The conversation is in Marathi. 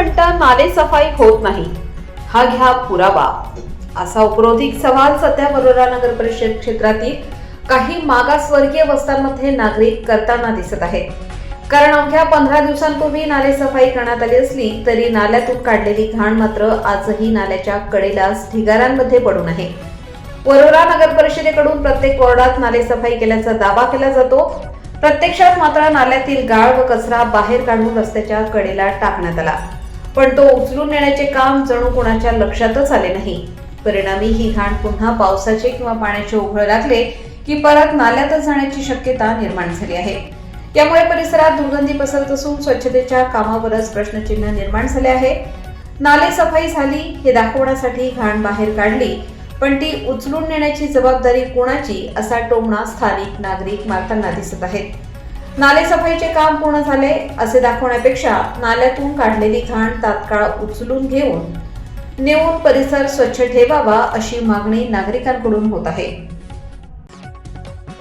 म्हणता नाले सफाई होत नाही, हा घ्या पुरावा, असा उपरोधिक सवाल सध्या वरोरा नगर परिषद क्षेत्रातील काही मागासवर्गीय वस्त्यांमध्ये नागरिक करताना दिसत आहेत. कारण अवघ्या 15 दिवसांपूर्वी नाले सफाई करण्यात आली असली तरी नाल्यातून काढलेली घाण मात्र आजही नाल्याच्या कडेला ढिगाऱ्यांमध्ये पडून आहे. वरोरा नगर परिषदेकडून प्रत्येक वॉर्डात नाले सफाई केल्याचा दावा केला जातो. प्रत्यक्षात मात्र नाल्यातील गाळ व कचरा बाहेर काढून रस्त्याच्या कडेला टाकण्यात आला, पण तो उचलून नेण्याचे काम जणू कोणाच्या लक्षातच आले नाही. परिणामी ही घाण पुन्हा पावसाचे किंवा पाण्याचे ओघळ लागले की परत नाल्यातच जाण्याची शक्यता निर्माण झाली आहे. यामुळे परिसरात दुर्गंधी पसरत असून स्वच्छतेच्या कामावरच प्रश्नचिन्ह निर्माण झाले आहे. नाले सफाई झाली हे दाखवण्यासाठी घाण बाहेर काढली, पण ती उचलून नेण्याची जबाबदारी कोणाची, असा टोमणा स्थानिक नागरिक मारताना दिसत आहेत. नाले सफाईचे काम पूर्ण झाले असे दाखवण्यापेक्षा नाल्यातून काढलेली घाण तात्काळ उचलून नेऊन परिसर स्वच्छ ठेवावा अशी मागणी नागरिकांकडून होत आहे.